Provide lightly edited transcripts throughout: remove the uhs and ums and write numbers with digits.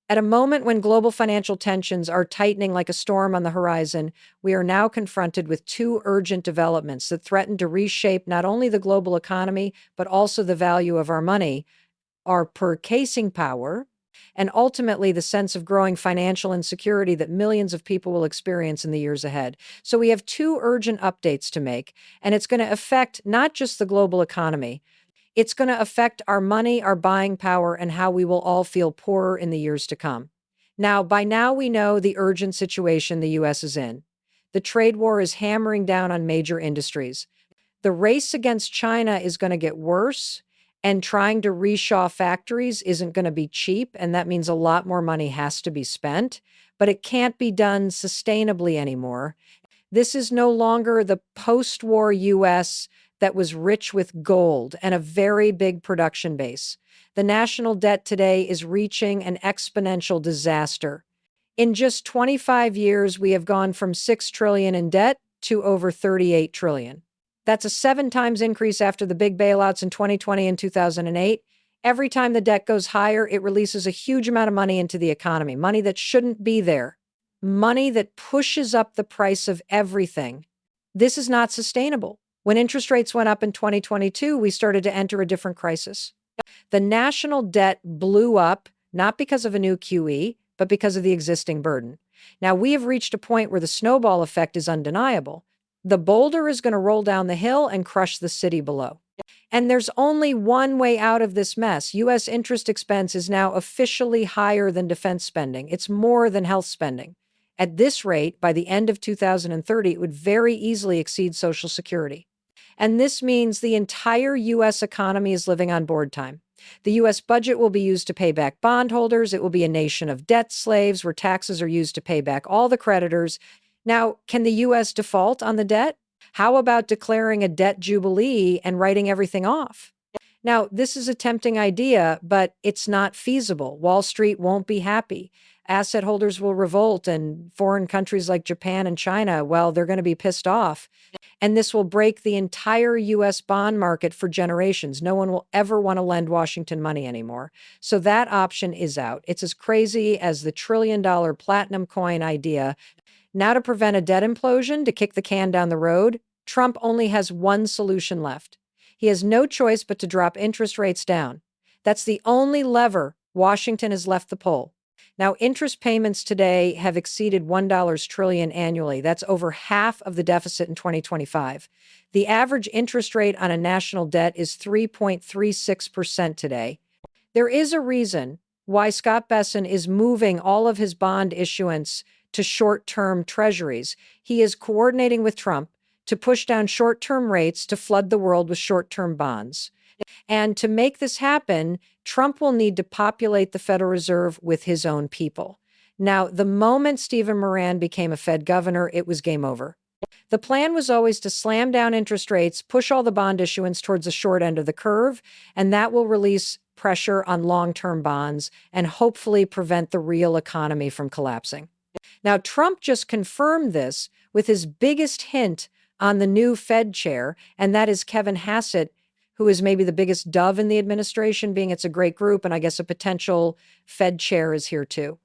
At a moment when global financial tensions are tightening like a storm on the horizon, we are now confronted with two urgent developments that threaten to reshape not only the global economy, but also the value of our money, our purchasing power, and ultimately the sense of growing financial insecurity that millions of people will experience in the years ahead. So we have two urgent updates to make, and it's going to affect not just the global economy, it's going to affect our money, our buying power, and how we will all feel poorer in the years to come. Now, by now, we know the urgent situation the U.S. is in. The trade war is hammering down on major industries. The race against China is going to get worse, and trying to reshaw factories isn't going to be cheap, and that means a lot more money has to be spent, but it can't be done sustainably anymore. This is no longer the post-war U.S. that was rich with gold and a very big production base. The national debt today is reaching an exponential disaster. In just 25 years, we have gone from 6 trillion in debt to over 38 trillion. That's a 7 times increase after the big bailouts in 2020 and 2008. Every time the debt goes higher, it releases a huge amount of money into the economy, money that shouldn't be there, money that pushes up the price of everything. This is not sustainable. When interest rates went up in 2022, we started to enter a different crisis. The national debt blew up, not because of a new QE, but because of the existing burden. Now, we have reached a point where the snowball effect is undeniable. The boulder is going to roll down the hill and crush the city below. And there's only one way out of this mess. U.S. interest expense is now officially higher than defense spending. It's more than health spending. At this rate, by the end of 2030, it would very easily exceed Social Security. And this means the entire U.S. economy is living on board time. The U.S. budget will be used to pay back bondholders. It will be a nation of debt slaves where taxes are used to pay back all the creditors. Now, can the U.S. default on the debt? How about declaring a debt jubilee and writing everything off? Now, this is a tempting idea, but it's not feasible. Wall Street won't be happy. Asset holders will revolt, and foreign countries like Japan and China, well, they're going to be pissed off. And this will break the entire U.S. bond market for generations. No one will ever want to lend Washington money anymore. So that option is out. It's as crazy as the trillion-dollar platinum coin idea. Now, to prevent a debt implosion, to kick the can down the road, Trump only has one solution left. He has no choice but to drop interest rates down. That's the only lever Washington has left the pull. Now, interest payments today have exceeded $1 trillion annually. That's over half of the deficit in 2025. The average interest rate on a national debt is 3.36% today. There is a reason why Scott Bessent is moving all of his bond issuance to short-term treasuries. He is coordinating with Trump to push down short-term rates to flood the world with short-term bonds. And to make this happen, Trump will need to populate the Federal Reserve with his own people. Now, the moment Stephen Moran became a Fed governor, it was game over. The plan was always to slam down interest rates, push all the bond issuance towards the short end of the curve, and that will release pressure on long-term bonds and hopefully prevent the real economy from collapsing. Now, Trump just confirmed this with his biggest hint on the new Fed chair, and that is Kevin Hassett, who is maybe the biggest dove in the administration, being it's a great group, and I guess a potential Fed chair is here too.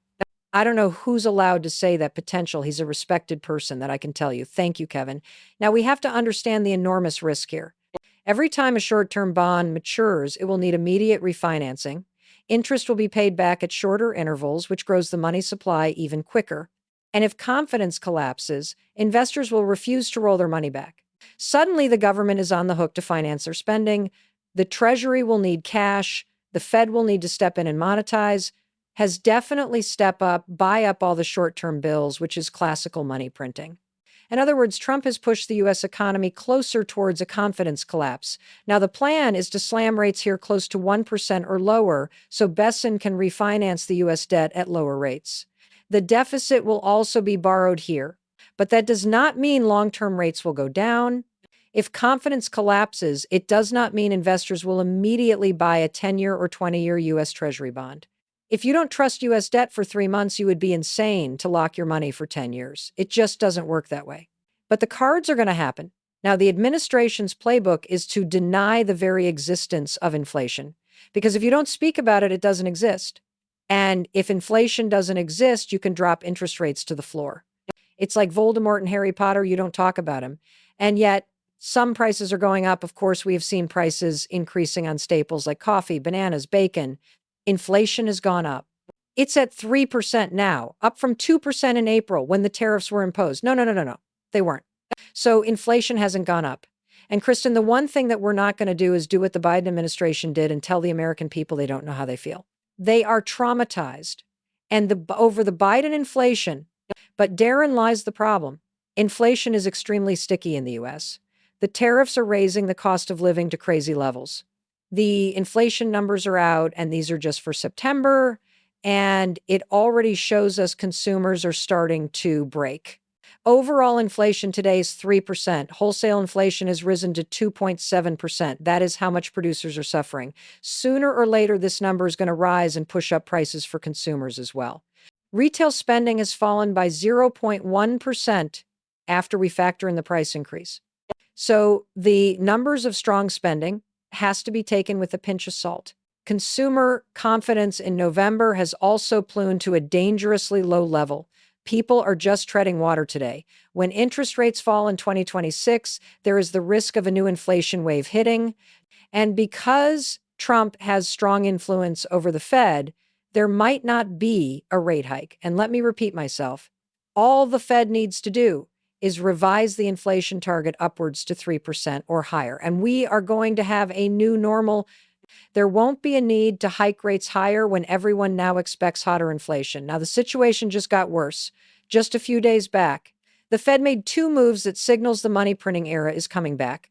I don't know who's allowed to say that potential. He's a respected person, that I can tell you. Thank you, Kevin. Now, we have to understand the enormous risk here. Every time a short-term bond matures, it will need immediate refinancing. Interest will be paid back at shorter intervals, which grows the money supply even quicker. And if confidence collapses, investors will refuse to roll their money back. Suddenly, the government is on the hook to finance their spending. The Treasury will need cash. The Fed will need to step in and monetize, has definitely step up, buy up all the short-term bills, which is classical money printing. In other words, Trump has pushed the U.S. economy closer towards a confidence collapse. Now, the plan is to slam rates here close to 1% or lower so Bessent can refinance the U.S. debt at lower rates. The deficit will also be borrowed here, but that does not mean long-term rates will go down. If confidence collapses, it does not mean investors will immediately buy a 10-year or 20-year U.S. Treasury bond. If you don't trust U.S. debt for 3 months, you would be insane to lock your money for 10 years. It just doesn't work that way. But the cards are going to happen. Now, the administration's playbook is to deny the very existence of inflation, because if you don't speak about it, it doesn't exist. And if inflation doesn't exist, you can drop interest rates to the floor. It's like Voldemort and Harry Potter, you don't talk about him. And yet, some prices are going up. Of course, we have seen prices increasing on staples like coffee, bananas, bacon. Inflation has gone up. It's at 3% now, up from 2% in April when the tariffs were imposed. No. They weren't. So inflation hasn't gone up. And Kristen, the one thing that we're not going to do is do what the Biden administration did and tell the American people they don't know how they feel. They are traumatized. And over the Biden inflation, but therein lies the problem. Inflation is extremely sticky in the US. The tariffs are raising the cost of living to crazy levels. The inflation numbers are out, and these are just for September, and it already shows us consumers are starting to break. Overall inflation today is 3%. Wholesale inflation has risen to 2.7%. That is how much producers are suffering. Sooner or later, this number is going to rise and push up prices for consumers as well. Retail spending has fallen by 0.1% after we factor in the price increase. So the numbers of strong spending has to be taken with a pinch of salt. Consumer confidence in November has also plumed to a dangerously low level. People are just treading water today. When interest rates fall in 2026, there is the risk of a new inflation wave hitting. And because Trump has strong influence over the Fed, there might not be a rate hike. And let me repeat myself. All the Fed needs to do is revise the inflation target upwards to 3% or higher. And we are going to have a new normal. There won't be a need to hike rates higher when everyone now expects hotter inflation. Now, the situation just got worse. Just a few days back, the Fed made two moves that signals the money printing era is coming back.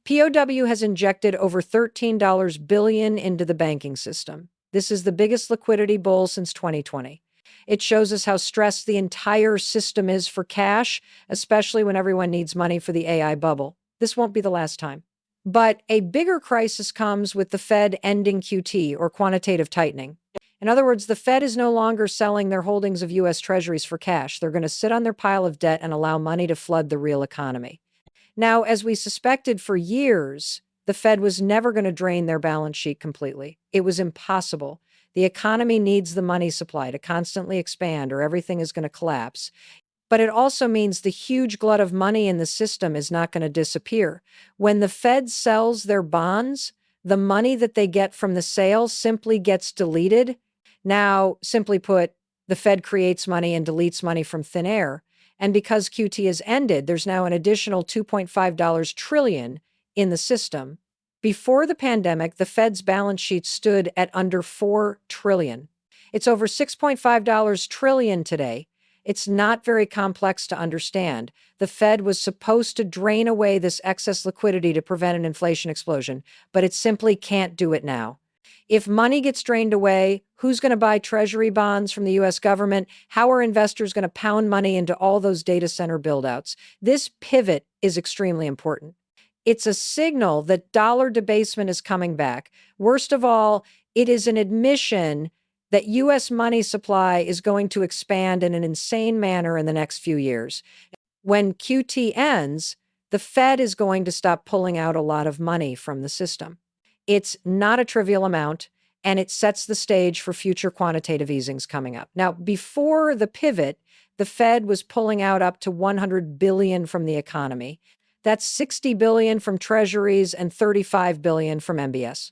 POW has injected over $13 billion into the banking system. This is the biggest liquidity bull since 2020. It shows us how stressed the entire system is for cash, especially when everyone needs money for the AI bubble. This won't be the last time. But a bigger crisis comes with the Fed ending QT, or quantitative tightening. In other words, the Fed is no longer selling their holdings of U.S. Treasuries for cash. They're going to sit on their pile of debt and allow money to flood the real economy. Now, as we suspected for years, the Fed was never going to drain their balance sheet completely. It was impossible. The economy needs the money supply to constantly expand, or everything is going to collapse. But it also means the huge glut of money in the system is not going to disappear. When the Fed sells their bonds, the money that they get from the sale simply gets deleted. Now, simply put, the Fed creates money and deletes money from thin air. And because QT has ended, there's now an additional $2.5 trillion in the system. Before the pandemic, the Fed's balance sheet stood at under $4 trillion. It's over $6.5 trillion today. It's not very complex to understand. The Fed was supposed to drain away this excess liquidity to prevent an inflation explosion, but it simply can't do it now. If money gets drained away, who's going to buy treasury bonds from the U.S. government? How are investors going to pound money into all those data center buildouts? This pivot is extremely important. It's a signal that dollar debasement is coming back. Worst of all, it is an admission that U.S. money supply is going to expand in an insane manner in the next few years. When QT ends, the Fed is going to stop pulling out a lot of money from the system. It's not a trivial amount, and it sets the stage for future quantitative easings coming up. Now, before the pivot, the Fed was pulling out up to $100 billion from the economy. That's $60 billion from treasuries and $35 billion from MBS.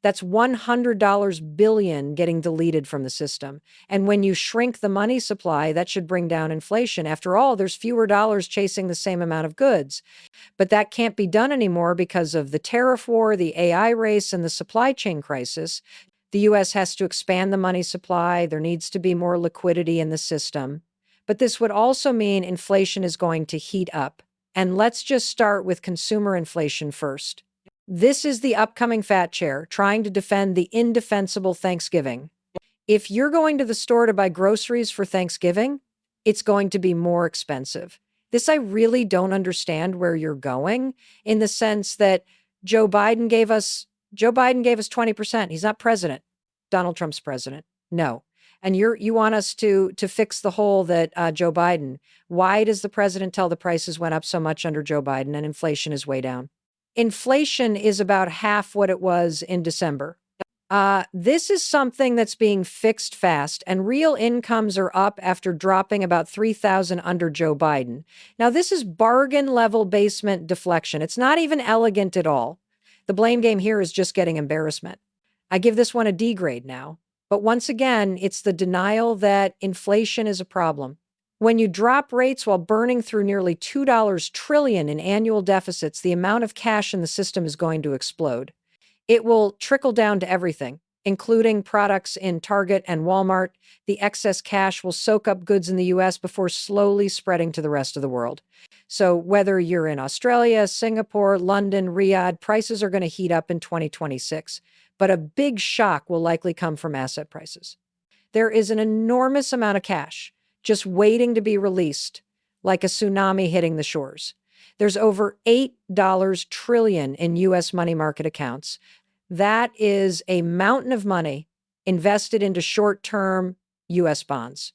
That's $100 billion getting deleted from the system. And when you shrink the money supply, that should bring down inflation. After all, there's fewer dollars chasing the same amount of goods. But that can't be done anymore because of the tariff war, the AI race, and the supply chain crisis. The U.S. has to expand the money supply. There needs to be more liquidity in the system. But this would also mean inflation is going to heat up. And let's just start with consumer inflation first. This is the upcoming fat chair trying to defend the indefensible Thanksgiving. If you're going to the store to buy groceries for Thanksgiving, it's going to be more expensive. This I really don't understand where you're going, in the sense that Joe Biden gave us 20%. He's not president. Donald Trump's president. No. And you want us to fix the hole that Joe Biden. Why does the president tell the prices went up so much under Joe Biden and inflation is way down? Inflation is about half what it was in December. This is something that's being fixed fast, and real incomes are up after dropping about 3,000 under Joe Biden. Now, this is bargain level basement deflection. It's not even elegant at all. The blame game here is just getting embarrassment. I give this one a D grade now. But once again, it's the denial that inflation is a problem. When you drop rates while burning through nearly $2 trillion in annual deficits, the amount of cash in the system is going to explode. It will trickle down to everything, including products in Target and Walmart. The excess cash will soak up goods in the US before slowly spreading to the rest of the world. So whether you're in Australia, Singapore, London, Riyadh, prices are going to heat up in 2026. But a big shock will likely come from asset prices. There is an enormous amount of cash just waiting to be released, like a tsunami hitting the shores. There's over $8 trillion in U.S. money market accounts. That is a mountain of money invested into short-term U.S. bonds.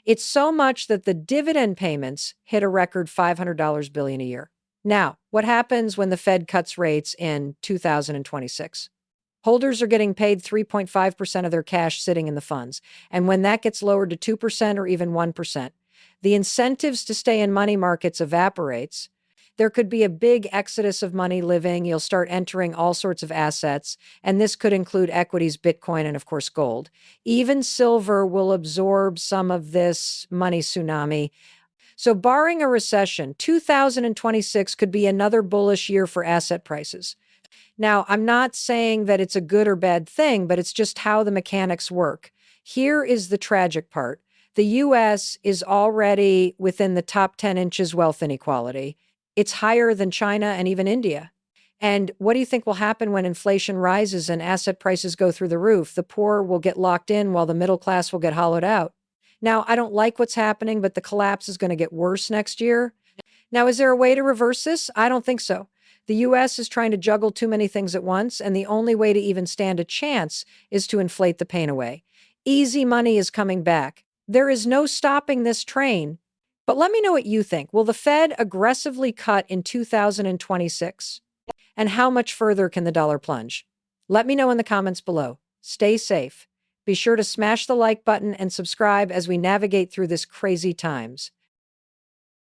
It's so much that the dividend payments hit a record $500 billion a year. Now, what happens when the Fed cuts rates in 2026? Holders are getting paid 3.5% of their cash sitting in the funds. And when that gets lowered to 2% or even 1%, the incentives to stay in money markets evaporates. There could be a big exodus of money living. You'll start entering all sorts of assets, and this could include equities, Bitcoin, and of course, gold. Even silver will absorb some of this money tsunami. So barring a recession, 2026 could be another bullish year for asset prices. Now, I'm not saying that it's a good or bad thing, but it's just how the mechanics work. Here is the tragic part. The U.S. is already within the top 10 inches wealth inequality. It's higher than China and even India. And what do you think will happen when inflation rises and asset prices go through the roof? The poor will get locked in while the middle class will get hollowed out. Now, I don't like what's happening, but the collapse is going to get worse next year. Now, is there a way to reverse this? I don't think so. The U.S. is trying to juggle too many things at once, and the only way to even stand a chance is to inflate the pain away. Easy money is coming back. There is no stopping this train. But let me know what you think. Will the Fed aggressively cut in 2026? And how much further can the dollar plunge? Let me know in the comments below. Stay safe. Be sure to smash the like button and subscribe as we navigate through this crazy times.